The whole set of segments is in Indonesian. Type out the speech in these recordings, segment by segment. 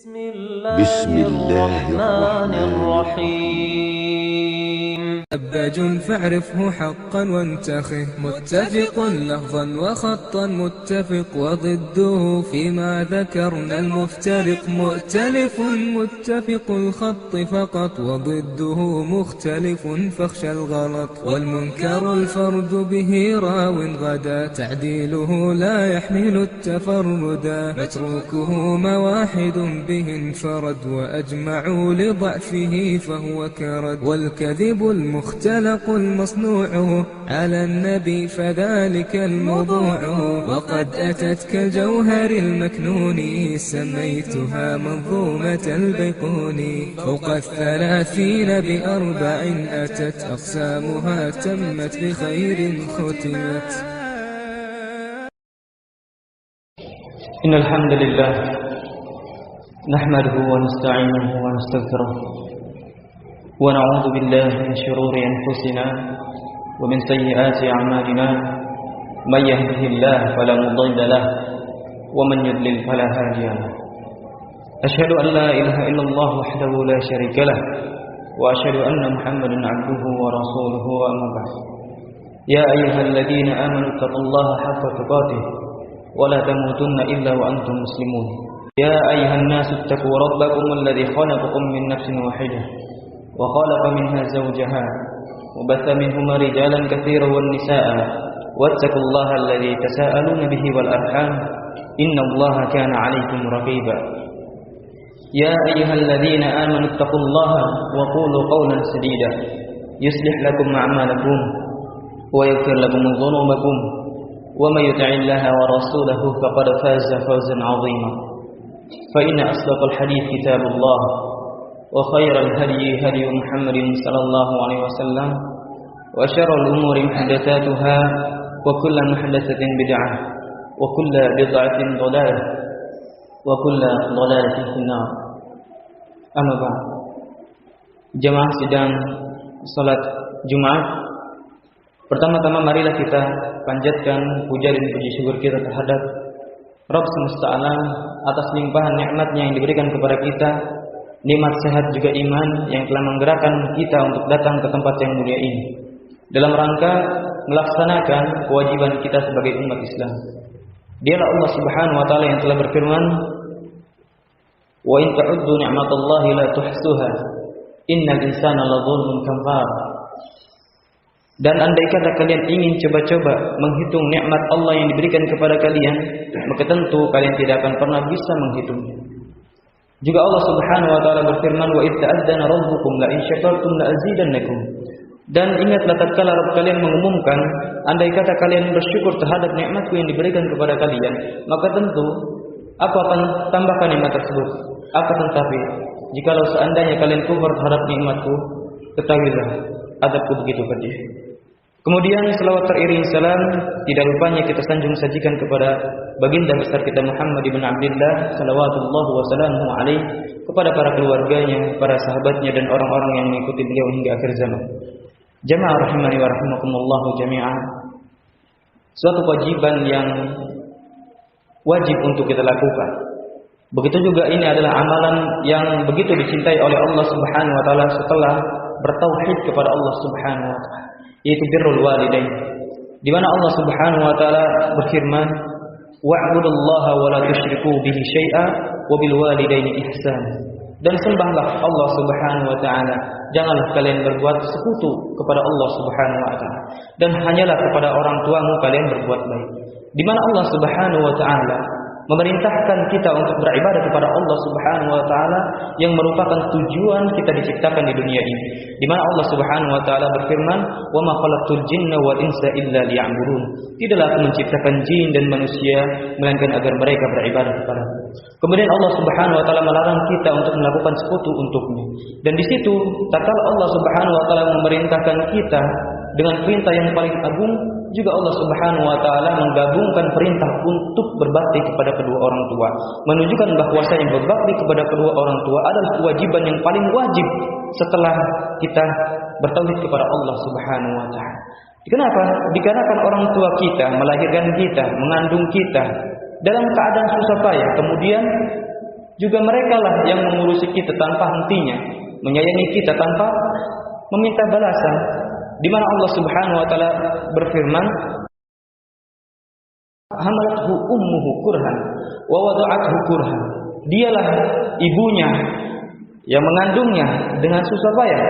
بسم الله الرحمن الرحيم. أباج فاعرفه حقا وانتخه، متفق لفظا وخطا متفق، وضده فيما ذكرنا المفترق، مؤتلف متفق الخط فقط، وضده مختلف فاخشى الغلط، والمنكر الفرد به راو غدا، تعديله لا يحمل التفردا، متروكه مواحد به انفرد، وأجمعوا لضعفه فهو كرد، والكذب المختلق المصنوع على النبي فذلك الموضوع، وقد أتت كالجوهر المكنون سميتها منظومة البيقون، فوق 30 ب4 أتت أقسامها تمت بخير ختمت. إن الحمد لله نحمده ونستعينه ونستغفره ونعوذ بالله من شرور أنفسنا ومن سيئات أعمالنا، من يهده الله فلا مضل له ومن يضلل فلا هادي له. أشهد أن لا إله إلا الله وحده لا شريك له، وأشهد أن محمدا عبده ورسوله، وأما بعد. يا أيها الذين آمنوا اتقوا الله حق تقاته ولا تموتن إلا وأنتم مسلمون. يا أيها الناس اتقوا ربكم الذي خلقكم من نفس واحدة وخلق منها زوجها وبث منهما رجالا كثيرا والنساء، واتقوا الله الذي تساءلون به والأرحام إن الله كان عليكم رقيبا. يا أيها الذين آمنوا اتقوا الله وقولوا قولا سديدا يصلح لكم أعمالكم ويغفر لكم ذنوبكم، ومن يطع الله ورسوله فقد فاز فوزا عظيما. فإن أصدق الحديث كتاب الله، وخير الهدي هدي محمد صلى الله عليه وسلم، وشر الأمور محدثاتها، وكل محدثة بدعة، وكل بدعة ضلالة، وكل ضلالة في النار. Amma ba'd. Jamaah sidang salat Jumat, pertama-tama marilah kita panjatkan puja dan puji syukur kita terhadap Rabb semesta alam atas limpahan nikmatnya yang diberikan kepada kita, nikmat sehat juga iman yang telah menggerakkan kita untuk datang ke tempat yang mulia ini dalam rangka melaksanakan kewajiban kita sebagai umat Islam. Dialah Allah Subhanahu wa taala yang telah berfirman, "Wa in ta'uddu ni'matallahi la tuhsuha, innal insana ladzalumun kafar." Dan andai kata kalian ingin coba-coba menghitung nikmat Allah yang diberikan kepada kalian, maka tentu kalian tidak akan pernah bisa menghitungnya. Juga Allah Subhanahu wa taala berfirman, "Wa idza adzana rabbukum la in syakartum la azidannakum." Dan ingatlah tatkala Rabb kalian mengumumkan, andai kata kalian bersyukur terhadap nikmatku yang diberikan kepada kalian, maka tentu aku akan tambahkan nikmat tersebut. Akan tetapi, jikalau seandainya kalian kufur terhadap nikmatku, ketahuilah azabku begitu pedih. Kemudian selawat teriring salam tidak lupanya kita sanjung sajikan kepada baginda besar kita Muhammad ibn Abdullah salawatullah wa salamuhu alaihi, kepada para keluarganya, para sahabatnya, dan orang-orang yang mengikuti beliau hingga akhir zaman. Jamaah rahimani wa rahimakumullah jami'an. Suatu kewajiban yang wajib untuk kita lakukan. Begitu juga ini adalah amalan yang begitu dicintai oleh Allah Subhanahu wa taala setelah bertauhid kepada Allah Subhanahu wa taala, yaitu birrul walidain, di mana Allah Subhanahu wa taala berfirman, "Wa'budullaha wa la tusyriku bihi syai'a wa bil walidaini ihsana." Dan sembahlah Allah Subhanahu wa taala, janganlah kalian berbuat sekutu kepada Allah Subhanahu wa taala, dan hanyalah kepada orang tuamu kalian berbuat baik. Di mana Allah Subhanahu wa taala memerintahkan kita untuk beribadah kepada Allah Subhanahu wa taala yang merupakan tujuan kita diciptakan di dunia ini. Di mana Allah Subhanahu wa taala berfirman, "Wa ma khalaqtul jinna wal insa illa liya'budun." Tidaklah aku menciptakan jin dan manusia melainkan agar mereka beribadah kepada-Ku. Kemudian Allah Subhanahu wa taala melarang kita untuk melakukan sekutu untuknya. Dan di situ tatkala Allah Subhanahu wa taala memerintahkan kita dengan perintah yang paling agung, juga Allah Subhanahu wa taala menggabungkan perintah untuk berbakti kepada kedua orang tua, menunjukkan bahwasanya berbakti kepada kedua orang tua adalah kewajiban yang paling wajib setelah kita bertauhid kepada Allah Subhanahu wa taala. Kenapa? Dikarenakan orang tua kita melahirkan kita, mengandung kita dalam keadaan susah payah, kemudian juga mereka lah yang mengurusi kita tanpa hentinya, menyayangi kita tanpa meminta balasan. Di mana Allah Subhanahu wa taala berfirman, hamalathu ummuhu kurhan wa wada'athu kurhan. Dialah ibunya yang mengandungnya dengan susah payah,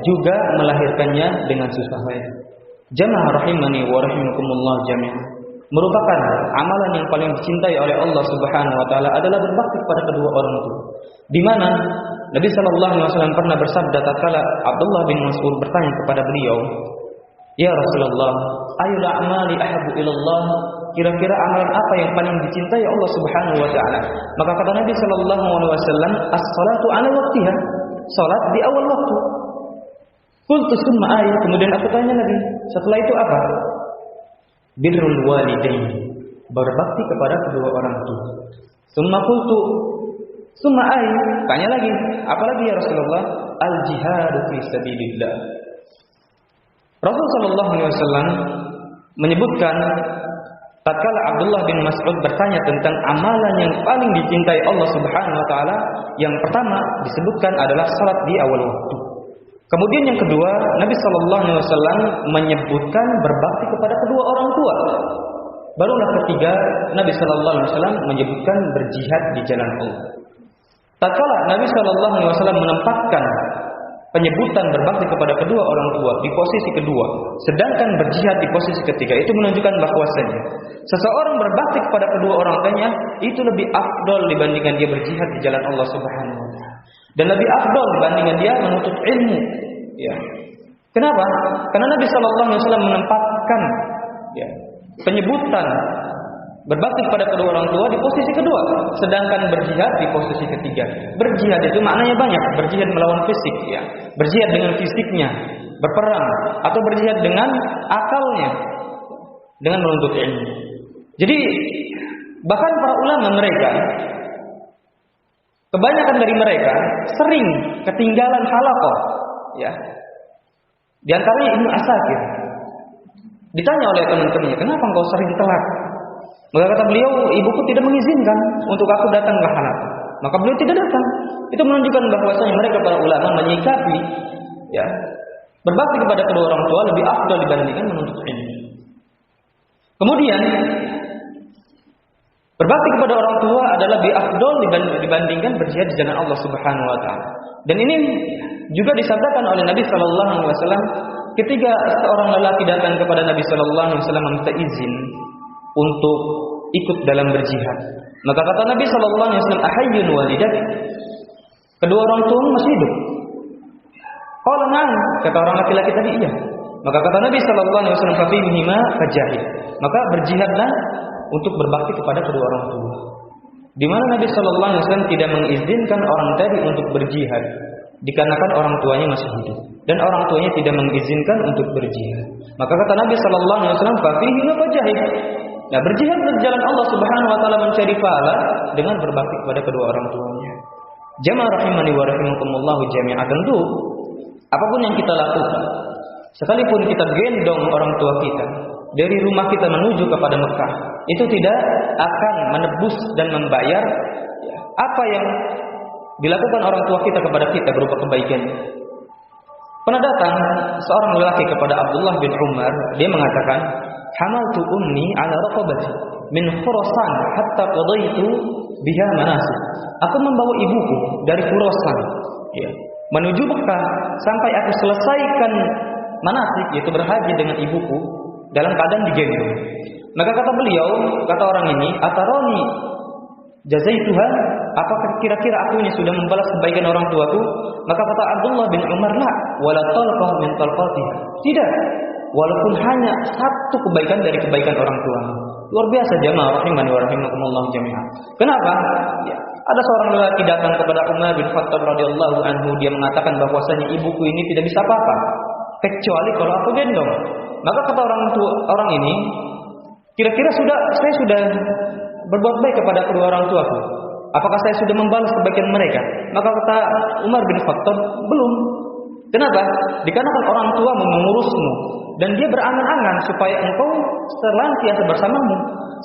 juga melahirkannya dengan susah payah. Jamaah rahimani wa rahimakumullah jami'an. Merupakan amalan yang paling dicintai oleh Allah Subhanahu wa taala adalah berbakti kepada kedua orang tua. Di mana Nabi sallallahu alaihi wasallam pernah bersabda tatkala Abdullah bin Mas'ud bertanya kepada beliau, "Ya Rasulullah, ayyul a'mali ahabbu ilallah?" Kira-kira amalan apa yang paling dicintai Allah Subhanahu wa taala? Maka kata Nabi sallallahu alaihi wasallam, "As-salatu 'ala waqtiha." Salat di awal waktu. Qultu summa ayat, kemudian aku tanya Nabi, setelah itu apa? Birrul walidain, berbakti kepada kedua orang tua. Summa qultu summa ayat, tanya lagi, apalagi ya Rasulullah? Al-jihadu fi sabilillah. Rasul sallallahu alaihi wasallam menyebutkan tatkala Abdullah bin Mas'ud bertanya tentang amalan yang paling dicintai Allah Subhanahu wa taala, yang pertama disebutkan adalah salat di awal waktu. Kemudian yang kedua, Nabi sallallahu alaihi wasallam menyebutkan berbakti kepada kedua orang tua. Barulah ketiga, Nabi sallallahu alaihi wasallam menyebutkan berjihad di jalan Allah. Tatkala Nabi sallallahu alaihi wasallam menempatkan penyebutan berbakti kepada kedua orang tua di posisi kedua, sedangkan berjihad di posisi ketiga, itu menunjukkan bahwasanya seseorang berbakti kepada kedua orang tuanya itu lebih afdal dibandingkan dia berjihad di jalan Allah Subhanahu wa taala. Dan lebih afdal dibandingkan dia menuntut ilmu. Ya. Kenapa? Karena Nabi sallallahu alaihi wasallam menempatkan penyebutan berbakti kepada kedua orang tua di posisi kedua, sedangkan berjihad di posisi ketiga. Berjihad itu maknanya banyak, berjihad melawan fisik, berjihad dengan fisiknya, berperang, atau berjihad dengan akalnya, dengan menuntut ilmu. Jadi bahkan para ulama mereka, kebanyakan dari mereka sering ketinggalan halaqah. Di antaranya Ibnu Asakir. Ditanya oleh teman-temannya, kenapa engkau sering telat? Maka kata beliau, ibuku tidak mengizinkan untuk aku datang ke halaqah. Maka beliau tidak datang. Itu menunjukkan bahwasanya mereka para ulama menyikapi berbakti kepada kedua orang tua lebih afdal dibandingkan menuntut ilmu. Kemudian berbakti kepada orang tua adalah lebih afdal dibandingkan berjihad di jalan Allah Subhanahu wa taala. Dan ini juga disabdakan oleh Nabi sallallahu alaihi wasallam ketika seorang lelaki datang kepada Nabi sallallahu alaihi wasallam meminta izin untuk ikut dalam berjihad. Maka kata Nabi sallallahu alaihi wasallam, "Ahayyun walidak?" Kedua orang tua masih hidup. Qala na'am, kata orang laki-laki tadi iya. Maka kata Nabi sallallahu alaihi wasallam, "Fa fihima fajahid." Maka berjihadlah untuk berbakti kepada kedua orang tua. Di mana Nabi sallallahu alaihi wasallam tidak mengizinkan orang tadi untuk berjihad dikarenakan orang tuanya masih hidup dan orang tuanya tidak mengizinkan untuk berjihad. Maka kata Nabi sallallahu alaihi wasallam, "Fa fihima fajahid." Nah, berjihad di jalan Allah Subhanahu wa taala mencari pahala dengan berbakti kepada kedua orang tuanya. Jamaah rahimani wa rahimakumullah jami'an, tentu apapun yang kita lakukan, sekalipun kita gendong orang tua kita dari rumah kita menuju kepada Mekah, itu tidak akan menebus dan membayar apa yang dilakukan orang tua kita kepada kita berupa kebaikan. Pernah datang seorang lelaki kepada Abdullah bin Umar, dia mengatakan, "Hamaltu ummi ala raqabati min Khurasan hatta qadaitu biha manasik." Aku membawa ibuku dari Khurasan menuju Mekah sampai aku selesaikan manasik, yaitu berhaji dengan ibuku dalam keadaan digendong. Maka kata beliau, kata orang ini, "Ataroni jazaituha?" Apakah kira-kira aku ini sudah membalas kebaikan orang tuaku? Maka kata Abdullah bin Umar, "La, wala talqah min talqatiha." Tidak, walaupun hanya satu kebaikan dari kebaikan orang tua. Luar biasa jamaah rahimani wa rahimakumullah jami'an. Kenapa? Ada seorang lelaki datang kepada Umar bin Khattab radhiyallahu anhu, dia mengatakan bahwasanya ibuku ini tidak bisa apa-apa kecuali kalau aku gendong. Maka kata orang ini, kira-kira saya sudah berbuat baik kepada kedua orang tuaku. Apakah saya sudah membalas kebaikan mereka? Maka kata Umar bin Khattab, belum. Kenapa? Dikarenakan orang tuamu mengurusmu dan dia berangan-angan supaya engkau senantiasa bersamamu.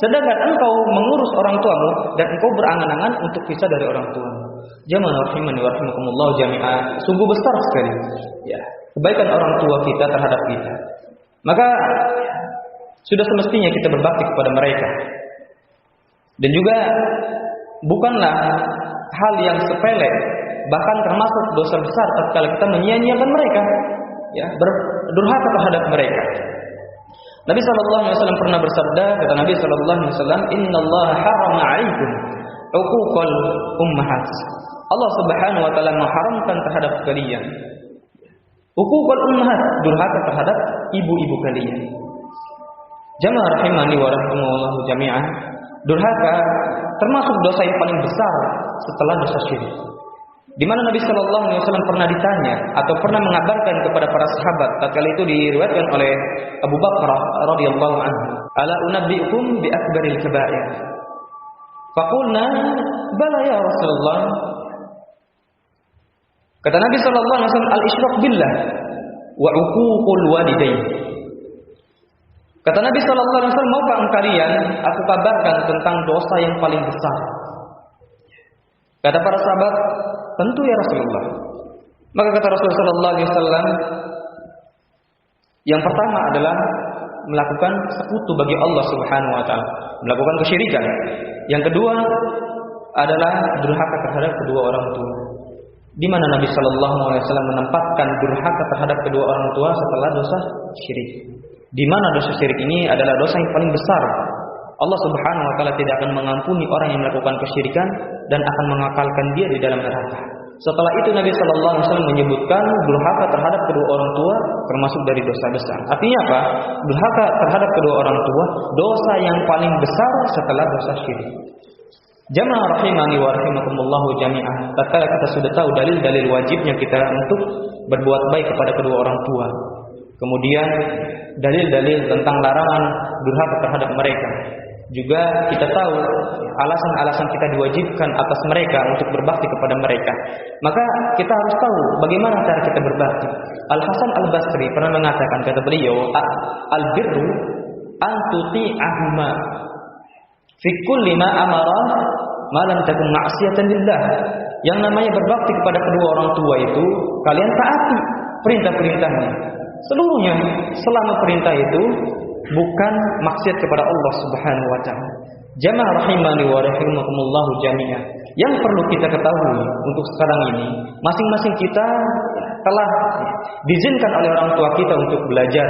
Sedangkan engkau mengurus orang tuamu dan engkau berangan-angan untuk pisah dari orang tuamu. Jamaah rahimani wa rahimakumullah jami'ah, sungguh besar sekali ya kebaikan orang tua kita terhadap kita. Maka sudah semestinya kita berbakti kepada mereka. Dan juga bukanlah hal yang sepele, bahkan termasuk dosa besar tatkala kita menyia-nyiakan mereka, ya, berdurhaka terhadap mereka. Nabi sallallahu alaihi wasallam pernah bersabda, kata Nabi sallallahu alaihi wasallam, "Innallaha harrama 'alaikum 'uquqal ummahat." Allah Subhanahu wa taala mengharamkan terhadap kalian uquqal ummahat, durhaka terhadap ibu-ibu kalian. Jamaah rahimani wa rahimakumullah jami'ah, durhaka termasuk dosa yang paling besar setelah dosa syirik. Di mana Nabi sallallahu alaihi wasallam pernah ditanya atau pernah mengabarkan kepada para sahabat, tatkala itu diriwayatkan oleh Abu Bakar radhiyallahu anhu, "Ala unabbiukum bi akbaril kaba'ir?" Faqulna, "Bala ya Rasulullah." Kata Nabi sallallahu alaihi wasallam, "Al-isyrak billah wa 'uququl walidain." Kata Nabi sallallahu alaihi wasallam, "Maukah kalian aku kabarkan tentang dosa yang paling besar?" Kata para sahabat, "Tentu ya Rasulullah." Maka kata Rasulullah sallallahu alaihi wasallam, yang pertama adalah melakukan sekutu bagi Allah Subhanahu wa taala, melakukan kesyirikan. Yang kedua adalah durhaka terhadap kedua orang tua. Di mana Nabi sallallahu alaihi wasallam menempatkan durhaka terhadap kedua orang tua setelah dosa syirik. Di mana dosa syirik ini adalah dosa yang paling besar. Allah Subhanahu wa taala tidak akan mengampuni orang yang melakukan kesyirikan dan akan mengekalkan dia di dalam neraka. Setelah itu Nabi sallallahu alaihi wasallam menyebutkan durhaka terhadap kedua orang tua termasuk dari dosa besar. Artinya apa? Durhaka terhadap kedua orang tua dosa yang paling besar setelah dosa syirik. Jamaah rahimani wa rahimakumullah jami'ah. Tatkala kita sudah tahu dalil-dalil wajibnya kita untuk berbuat baik kepada kedua orang tua, kemudian dalil-dalil tentang larangan durhaka terhadap mereka, juga kita tahu alasan-alasan kita diwajibkan atas mereka untuk berbakti kepada mereka, maka kita harus tahu bagaimana cara kita berbakti. Al-Hasan Al-Basri pernah mengatakan, kata beliau, "Al-birru an tuti'ahuma fi kulli ma amara ma lam takun ma'siyatan lillah." Yang namanya berbakti kepada kedua orang tua itu kalian taati perintah-perintahnya seluruhnya selama perintah itu bukan maksiat kepada Allah Subhanahu wa taala. Jamaah rahimani wa rahimakumullah jami'ah. Yang perlu kita ketahui untuk sekarang ini, masing-masing kita telah diizinkan oleh orang tua kita untuk belajar.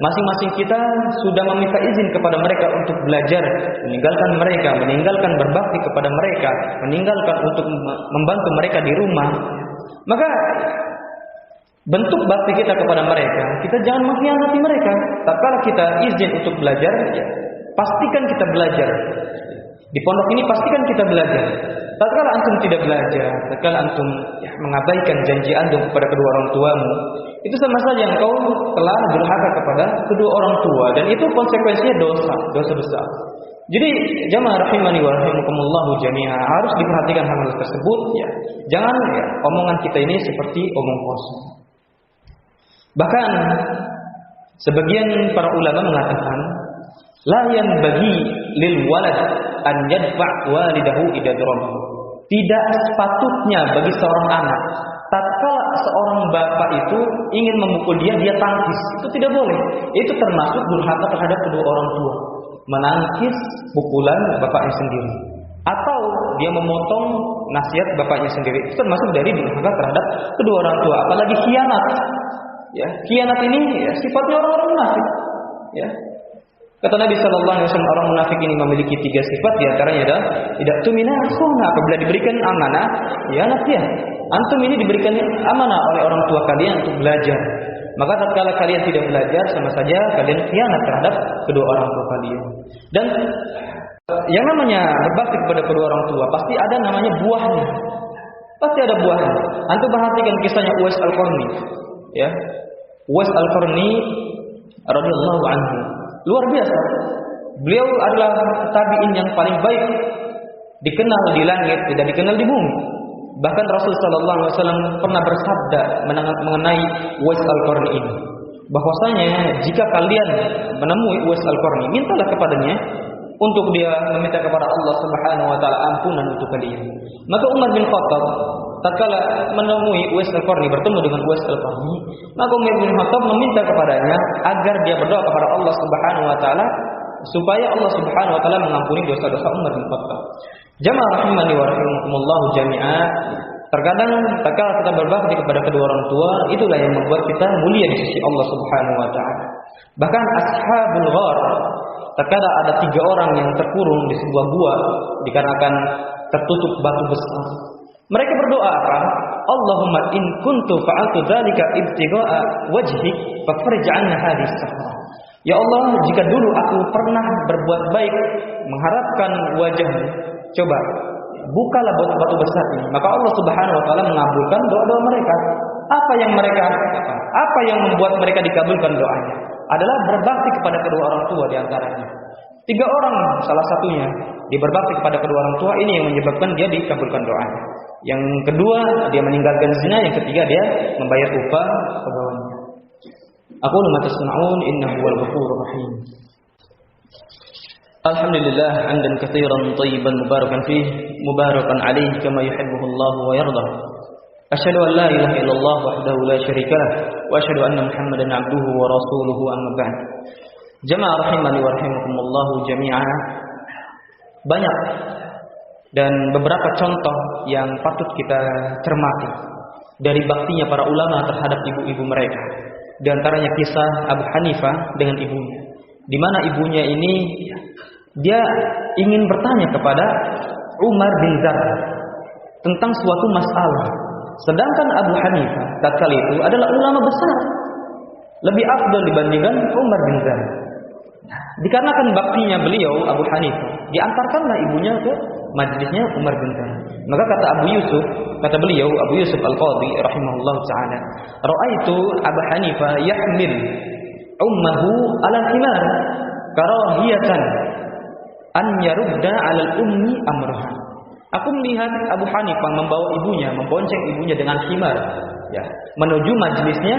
Masing-masing kita sudah meminta izin kepada mereka untuk belajar, meninggalkan berbakti kepada mereka, meninggalkan untuk membantu mereka di rumah. Maka bentuk bakti kita kepada mereka, kita jangan mengkhianati mereka. Tatkala kita izin untuk belajar, pastikan kita belajar. Di pondok ini pastikan kita belajar. Tatkala antum tidak belajar, tatkala antum mengabaikan janji antum kepada kedua orang tuamu, itu sama saja engkau telah durhaka kepada kedua orang tua, dan itu konsekuensinya dosa besar. Jadi jamaah rahimani wa rahimakumullah jami'ah, harus diperhatikan hal tersebut ya. Jangan omongan kita ini seperti omong kosong. Bahkan sebagian para ulama mengatakan, la yanbaghi lil walad an yadfa' walidahu idza darabahu. Tidak sepatutnya bagi seorang anak tatkala seorang bapak itu ingin memukul dia tangkis. Itu tidak boleh. Itu termasuk durhaka terhadap kedua orang tua. Menangkis pukulan bapaknya sendiri, atau dia memotong nasihat bapaknya sendiri, itu termasuk dari durhaka terhadap kedua orang tua. Apalagi khianat. Ya, khianat ini sifatnya orang-orang munafik. Ya. Kata Nabi sallallahu alaihi wasallam, orang munafik ini memiliki 3 sifat, di antaranya adalah tidak tumina khuna, apabila diberikan amanah, khianat dia. Antum ini diberikan amanah oleh orang tua kalian untuk belajar. Maka tatkala kalian tidak belajar, sama saja kalian khianat terhadap kedua orang tua kalian. Dan yang namanya berbakti kepada kedua orang tua pasti ada namanya buahnya. Pasti ada buahnya. Antum perhatikan kisahnya Uwais Al-Qarni. Ya. Uwais Al-Qarni radhiyallahu anhu. Luar biasa. Beliau adalah tabi'in yang paling baik, dikenal di langit, tidak dikenal di bumi. Bahkan Rasul sallallahu alaihi wasallam pernah bersabda mengenai Uwais Al-Qarni ini, bahwasanya jika kalian menemui Uwais Al-Qarni, mintalah kepadanya untuk dia meminta kepada Allah Subhanahu wa taala ampunan untuk kalian. Maka Umar bin Khattab tatkala menemui Uwais Al-Qarni, bertemu dengan Uwais Al-Qarni, maka Umar bin Khattab meminta kepadanya agar dia berdoa kepada Allah Subhanahu wa taala supaya Allah Subhanahu wa taala mengampuni dosa-dosa Umar bin Khattab. Jamaah rahimani wa rahimakumullah jami'a. Terkadang tatkala kita berbakti kepada kedua orang tua, itulah yang membuat kita mulia di sisi Allah Subhanahu wa taala. Bahkan ashabul ghar, tatkala ada 3 orang yang terkurung di sebuah gua dikarenakan tertutup batu besar, mereka berdoa apa? Allahumma in kuntu fa'altu dzalika ibtigha'a wajhik fafrij 'anna hadhihi as-sahra. Ya Allah, jika dulu aku pernah berbuat baik mengharapkan wajah-Mu, coba bukalah batu besar ini. Maka Allah Subhanahu wa taala mengabulkan doa-doa mereka. Apa yang membuat mereka dikabulkan doanya? Adalah berbakti kepada kedua orang tua di antaranya. 3 orang salah satunya dia berbakti kepada kedua orang tua, ini yang menyebabkan dia dikabulkan doanya. Yang kedua dia meninggalkan zina, yang ketiga dia membayar upah pegawainya. Aqulu ma tasma'un innahu wal ghafurur rahim. Alhamdulillah hamdan katsiran thayyiban mubarakan fihi mubarakan alaihi kama yuhibbuhu Allah wa yardah. Asyhadu an la ilaha illallah wahdahu la syarika lah wa asyhadu anna Muhammadan 'abduhu wa rasuluhu amma ba'd. Jamaah rahimani wa rahimakumullah jami'a. Banyak dan beberapa contoh yang patut kita cermati dari baktinya para ulama terhadap ibu-ibu mereka. Di antaranya kisah Abu Hanifah dengan ibunya, di mana ibunya ini dia ingin bertanya kepada Umar bin Zar tentang suatu masalah. Sedangkan Abu Hanifah tatkala itu adalah ulama besar, lebih afdal dibandingkan Umar bin Zar. Dikarenakan baktinya beliau Abu Hanifah, diantarkanlah ibunya ke majlisnya Umar bin Zar. Maka kata beliau Abu Yusuf Al-Qadhi rahimahullah taala, ra'aitu Abu Hanifah yahmil ummahu 'ala al-himar karahiyatan an yarudda 'ala al-ummi amraha. Aku melihat Abu Hanifah membawa ibunya, membonceng ibunya dengan himar, ya, menuju majlisnya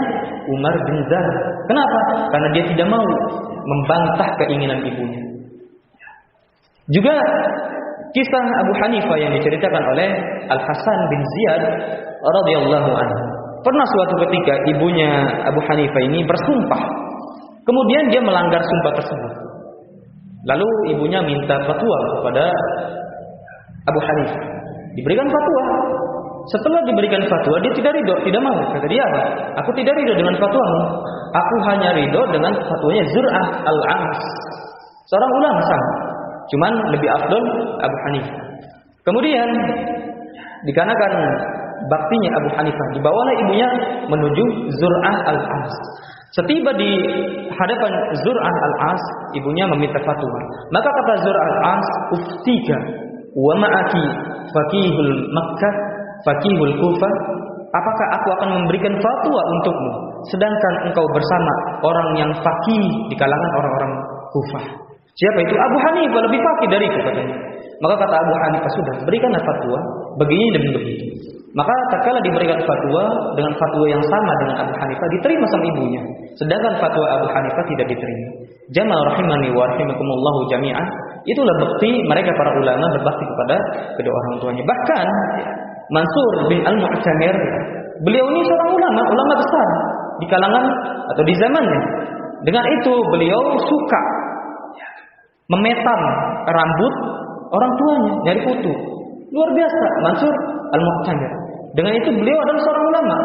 Umar bin Zar. Kenapa? Karena dia tidak mau membantah keinginan ibunya. Juga kisah Abu Hanifah yang diceritakan oleh Al-Hasan bin Ziyad radhiyallahu anhu. Pernah suatu ketika ibunya Abu Hanifah ini bersumpah, kemudian dia melanggar sumpah tersebut. Lalu ibunya minta fatwa kepada Abu Hanifah, diberikan fatwa. Setelah diberikan fatwa, dia tidak ridho, tidak mau. Kata dia apa? Aku tidak ridho dengan fatwamu. Aku hanya ridho dengan fatwanya Zur'ah al-Ams, seorang ulama sama, cuman lebih afdol Abu Hanifah. Kemudian dikarenakan baktinya Abu Hanifah, dibawalah ibunya menuju Zur'ah al-Ams. Setiba di hadapan Zur'ah al-Ams, ibunya meminta fatwa. Maka kata Zur'ah al-Ams, "Uftika wa ma'aki faqihul Makkah, faqihul Kufah." Apakah aku akan memberikan fatwa untukmu sedangkan engkau bersama orang yang faqih di kalangan orang-orang Kufah? Siapa itu? Abu Hanifah lebih faqih dariku, katanya. Maka kata Abu Hanifah, sudah, berikanlah fatwa begini dan begitu. Maka tatkala diberikan fatwa dengan fatwa yang sama dengan Abu Hanifah, diterima sama ibunya. Sedangkan fatwa Abu Hanifah tidak diterima. Jamaah rahimani wa rahimakumullah jami'ah. Itulah bukti mereka para ulama berbakti kepada kedua orang tuanya. Bahkan Mansur bin Al-Mu'tamir, beliau ini seorang ulama besar di kalangan atau di zamannya. Dengan itu beliau suka memetam rambut orang tuanya, nyari kutu. Luar biasa Mansur Al-Mu'tamir. Dengan itu beliau adalah seorang ulama.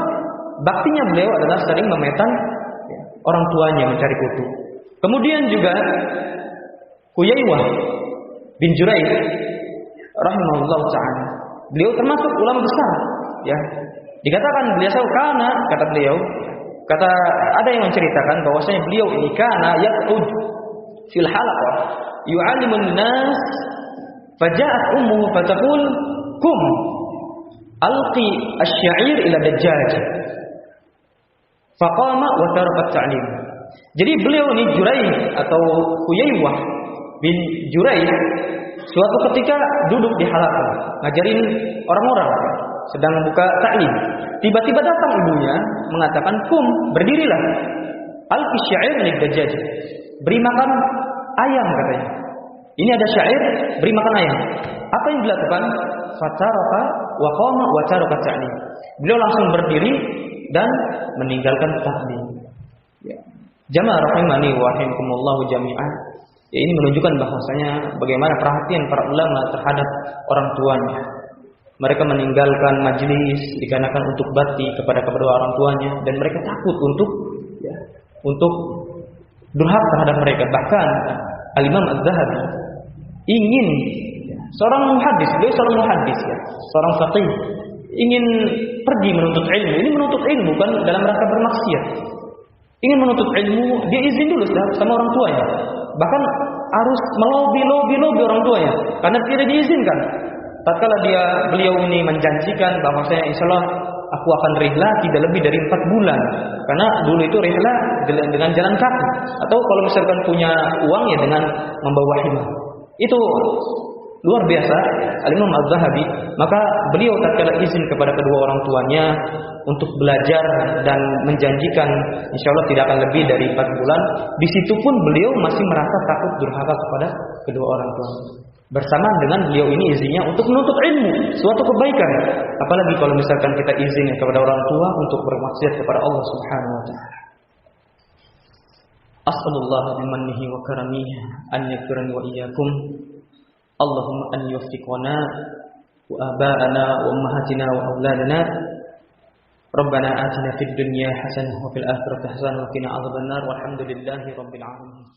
Baktinya beliau adalah sering memetam orang tuanya, mencari kutu. Kemudian juga Huyaywah bin Juraij rahimahullah ta'ala, beliau termasuk ulama besar, ya. Dikatakan beliau kata beliau, ada yang menceritakan bahwasanya beliau ini kana yaqud fil halaqah yu'allimun nas, faja'at ummuhu fataqul kum alqi asy-sya'ir ila dajjaj, faqama wa taraka at-ta'lim. Jadi beliau ini Juraij atau Huyaywah bin Juraij suatu ketika duduk di halaqah ngajarin orang-orang. sedang buka ta'lim. Tiba-tiba datang ibunya mengatakan, "Kum, berdirilah. Alqi syair lidajjaj." Beri makan ayam katanya. Ini ada syair, beri makan ayam. Apa yang dilakukan? Fatarafa wa qama wa taraka ta'lim. Beliau langsung berdiri dan meninggalkan ta'lim. Ya. Jamaah rahimani wa rahimakumullah jami'an. Ya, ini menunjukkan bahwasanya bagaimana perhatian para ulama terhadap orang tuanya. Mereka meninggalkan majelis dikarenakan untuk bakti kepada kedua orang tuanya, dan mereka takut untuk durhaka terhadap mereka. Bahkan Al-Imam Az-Zahabi ingin seorang muhaddis, beliau seorang muhaddis ya, seorang faqih, ingin pergi menuntut ilmu. Ini menuntut ilmu bukan dalam rangka bermaksiat. Ingin menuntut ilmu, dia izin dulu sama orang tuanya. Bahkan harus melobi orang tuanya karena tidak diizinkan. Tatkala beliau ini menjanjikan bahwasanya insyaallah aku akan rihlah tidak lebih dari 4 bulan. Karena dulu itu rihlah dengan jalan kaki, atau kalau misalkan punya uang ya dengan membawa himar. Itu luar biasa Al-Imam Az-Zahabi. Maka beliau tatkala izin kepada kedua orang tuanya untuk belajar dan menjanjikan insyaallah tidak akan lebih dari 4 bulan. Di situ pun beliau masih merasa takut durhaka kepada kedua orang tua. Bersamaan dengan beliau ini izinnya untuk menuntut ilmu, suatu kebaikan. Apalagi kalau misalkan kita izin kepada orang tua untuk bermaksiat kepada Allah Subhanahu wa taala. As'alullah bimannihi wa karamihi an yaghfirani wa iyyakum. Allahumma an yuwaffiqna wa aba'ana wa ummahatina wa auladana. Rabbana atina fid dunya hasanah wa fil akhirati hasanah wa qina adzabannar. Walhamdulillahi rabbil alamin.